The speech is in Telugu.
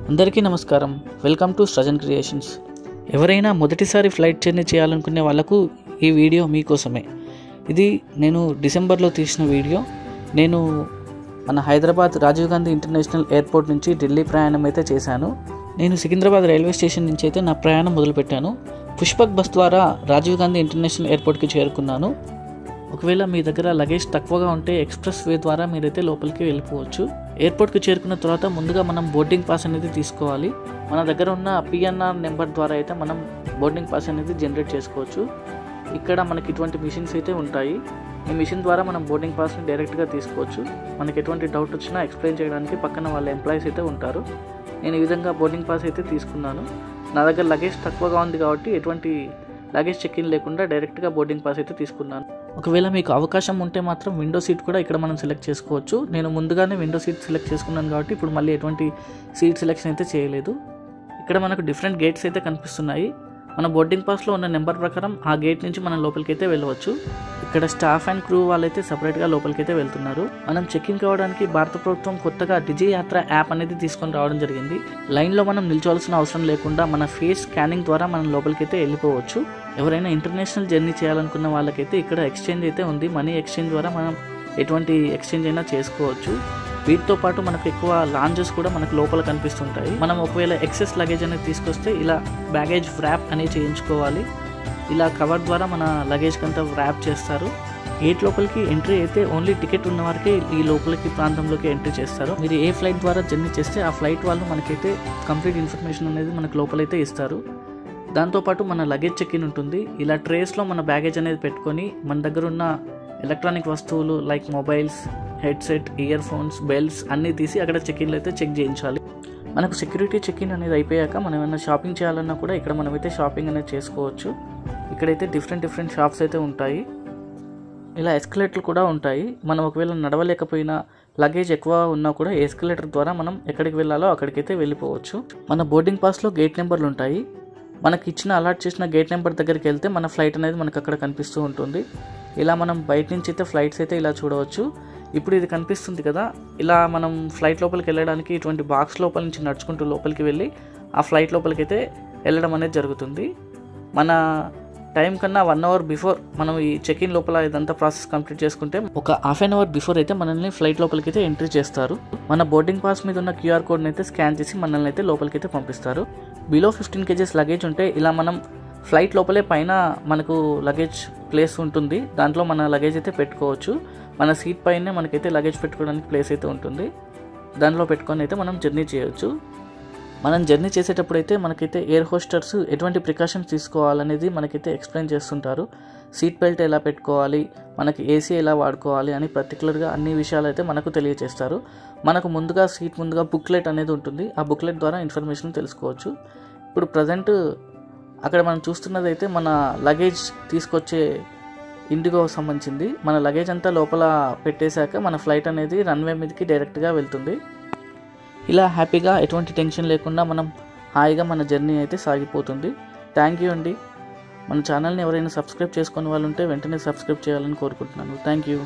అందరికీ నమస్కారం. Welcome to Sajan creations. ఎవరైనా మొదటిసారి ఫ్లైట్ జర్నీ చేయాలనుకునే వాళ్ళకు ఈ వీడియో మీకోసమే. ఇది నేను డిసెంబర్లో తీసిన వీడియో. నేను మన హైదరాబాద్ రాజీవ్ గాంధీ ఇంటర్నేషనల్ ఎయిర్పోర్ట్ నుంచి ఢిల్లీ ప్రయాణం అయితే చేశాను. నేను సికింద్రాబాద్ రైల్వే స్టేషన్ నుంచి అయితే నా ప్రయాణం మొదలుపెట్టాను. పుష్పక్ బస్ ద్వారా రాజీవ్ గాంధీ ఇంటర్నేషనల్ ఎయిర్పోర్ట్కి చేరుకున్నాను. ఒకవేళ మీ దగ్గర లగేజ్ తక్కువగా ఉంటే ఎక్స్ప్రెస్ వే ద్వారా మీరైతే లోపలికి వెళ్ళిపోవచ్చు. ఎయిర్పోర్ట్కి చేరుకున్న తర్వాత ముందుగా మనం బోర్డింగ్ పాస్ అనేది తీసుకోవాలి. మన దగ్గర ఉన్న పిఎన్ఆర్ నెంబర్ ద్వారా అయితే మనం బోర్డింగ్ పాస్ అనేది జనరేట్ చేసుకోవచ్చు. ఇక్కడ మనకి ఇటువంటి మిషన్స్ అయితే ఉంటాయి. ఈ మిషన్ ద్వారా మనం బోర్డింగ్ పాస్ని డైరెక్ట్గా తీసుకోవచ్చు. మనకి ఎటువంటి డౌట్ వచ్చినా ఎక్స్ప్లెయిన్ చేయడానికి పక్కన వాళ్ళ ఎంప్లాయీస్ అయితే ఉంటారు. నేను ఈ విధంగా బోర్డింగ్ పాస్ అయితే తీసుకున్నాను. నా దగ్గర లగేజ్ తక్కువగా ఉంది కాబట్టి ఎటువంటి లగేజ్ చెక్ ఇన్ లేకుండా డైరెక్ట్గా బోర్డింగ్ పాస్ అయితే తీసుకున్నాను. ఒకవేళ మీకు అవకాశం ఉంటే మాత్రం విండో సీట్ కూడా ఇక్కడ మనం సెలెక్ట్ చేసుకోవచ్చు. నేను ముందుగానే విండో సీట్ సెలెక్ట్ చేసుకున్నాను కాబట్టి ఇప్పుడు మళ్ళీ ఎటువంటి సీట్ సెలెక్షన్ అయితే చేయలేదు. ఇక్కడ మనకు డిఫరెంట్ గేట్స్ అయితే కనిపిస్తున్నాయి. మన బోర్డింగ్ పాస్లో ఉన్న నెంబర్ ప్రకారం ఆ గేట్ నుంచి మనం లోపలికి అయితే వెళ్ళవచ్చు. ఇక్కడ స్టాఫ్ అండ్ క్రూ వాళ్ళైతే సపరేట్గా లోపలికి అయితే వెళ్తున్నారు. మనం చెక్ ఇన్ కావడానికి భారత ప్రభుత్వం కొత్తగా డిజి యాత్ర యాప్ అనేది తీసుకొని రావడం జరిగింది. లైన్లో మనం నిల్చోవాల్సిన అవసరం లేకుండా మన ఫేస్ స్కానింగ్ ద్వారా మనం లోపలికి అయితే వెళ్ళిపోవచ్చు. ఎవరైనా ఇంటర్నేషనల్ జర్నీ చేయాలనుకున్న వాళ్ళకైతే ఇక్కడ ఎక్స్చేంజ్ అయితే ఉంది. మనీ ఎక్స్చేంజ్ ద్వారా మనం ఎటువంటి ఎక్స్చేంజ్ అయినా చేసుకోవచ్చు. వీటితో పాటు మనకు ఎక్కువ లాంజెస్ కూడా మనకు లోపల కనిపిస్తుంటాయి. మనం ఒకవేళ ఎక్సెస్ లగేజ్ అనేది తీసుకొస్తే ఇలా బ్యాగేజ్ వ్రాప్ అనేది చేయించుకోవాలి. ఇలా కవర్ ద్వారా మన లగేజ్కి అంతా వ్రాప్ చేస్తారు. గేట్ లోపలికి ఎంట్రీ అయితే ఓన్లీ టికెట్ ఉన్న వారికి ఈ లోపలికి ప్రాంతంలోకి ఎంట్రీ చేస్తారు. మీరు ఏ ఫ్లైట్ ద్వారా జర్నీ చేస్తే ఆ ఫ్లైట్ వాళ్ళు మనకైతే కంప్లీట్ ఇన్ఫర్మేషన్ అనేది మనకు లోపలైతే ఇస్తారు. దాంతోపాటు మన లగేజ్ చెక్ ఇన్ ఉంటుంది. ఇలా ట్రేస్లో మన బ్యాగేజ్ అనేది పెట్టుకొని మన దగ్గర ఉన్న ఎలక్ట్రానిక్ వస్తువులు like mobiles, headset, ear phones, belts అన్నీ తీసి అక్కడ చెక్ ఇన్లో అయితే చెక్ చేయించాలి. మనకు సెక్యూరిటీ చెక్ ఇన్ అనేది అయిపోయాక మనం ఏమైనా షాపింగ్ చేయాలన్నా కూడా ఇక్కడ మనమైతే షాపింగ్ అనేది చేసుకోవచ్చు. ఇక్కడైతే డిఫరెంట్ షాప్స్ అయితే ఉంటాయి. ఇలా ఎస్కలేటర్లు కూడా ఉంటాయి. మనం ఒకవేళ నడవలేకపోయినా లగేజ్ ఎక్కువ ఉన్నా కూడా ఎస్కలేటర్ ద్వారా మనం ఎక్కడికి వెళ్ళాలో అక్కడికైతే వెళ్ళిపోవచ్చు. మన బోర్డింగ్ పాస్లో గేట్ నెంబర్లు ఉంటాయి. మనకి ఇచ్చిన అలాట్ చేసిన గేట్ నెంబర్ దగ్గరికి వెళ్తే మన ఫ్లైట్ అనేది మనకు అక్కడ కనిపిస్తూ ఉంటుంది. ఇలా మనం బయట నుంచి అయితే ఫ్లైట్స్ అయితే ఇలా చూడవచ్చు. ఇప్పుడు ఇది కనిపిస్తుంది కదా, ఇలా మనం ఫ్లైట్ లోపలికి వెళ్ళడానికి ఇటువంటి బాక్స్ లోపల నుంచి నడుచుకుంటూ లోపలికి వెళ్ళి ఆ ఫ్లైట్ లోపలికి అయితే వెళ్ళడం అనేది జరుగుతుంది. మన టైం కన్నా 1 అవర్ బిఫోర్ మనం ఈ చెక్ ఇన్ లోపల ఇదంతా ప్రాసెస్ కంప్లీట్ చేసుకుంటే ఒక హాఫ్ అన్ అవర్ బిఫోర్ అయితే మనల్ని ఫ్లైట్ లోపలికి అయితే ఎంట్రీ చేస్తారు. మన బోర్డింగ్ పాస్ మీద ఉన్న QR కోడ్ని అయితే స్కాన్ చేసి మనల్ని అయితే లోపలికి అయితే పంపిస్తారు. బిలో 15 kgs లగేజ్ ఉంటే ఇలా మనం ఫ్లైట్ లోపలే పైన మనకు లగేజ్ ప్లేస్ ఉంటుంది. దాంట్లో మన లగేజ్ అయితే పెట్టుకోవచ్చు. మన సీట్ పైనే మనకైతే లగేజ్ పెట్టుకోవడానికి ప్లేస్ అయితే ఉంటుంది. దాంట్లో పెట్టుకొని అయితే మనం జర్నీ చేయొచ్చు. మనం జర్నీ చేసేటప్పుడు అయితే మనకైతే ఎయిర్ హోస్టర్స్ ఎటువంటి ప్రికాషన్స్ తీసుకోవాలనేది మనకైతే ఎక్స్ప్లెయిన్ చేస్తుంటారు. సీట్ బెల్ట్ ఎలా పెట్టుకోవాలి, మనకి ఏసీ ఎలా వాడుకోవాలి అని పర్టికులర్గా అన్ని విషయాలు అయితే మనకు తెలియజేస్తారు. మనకు ముందుగా సీట్ ముందుగా బుక్లెట్ అనేది ఉంటుంది. ఆ బుక్లెట్ ద్వారా ఇన్ఫర్మేషన్ తెలుసుకోవచ్చు. ఇప్పుడు ప్రజెంట్ అక్కడ మనం చూస్తున్నది అయితే మన లగేజ్ తీసుకొచ్చే ఇండిగో సంబంధించింది. మన లగేజ్ అంతా లోపల పెట్టేశాక మన ఫ్లైట్ అనేది రన్వే మీదకి డైరెక్ట్గా వెళ్తుంది. ఇలా హ్యాపీగా ఎటువంటి టెన్షన్ లేకుండా మనం హాయిగా మన జర్నీ అయితే సాగిపోతుంది. థ్యాంక్ యూ అండి. మన ఛానల్ని ఎవరైనా సబ్స్క్రైబ్ చేసుకునే వాళ్ళు ఉంటే వెంటనే సబ్స్క్రైబ్ చేయాలని కోరుకుంటున్నాను. Thank you.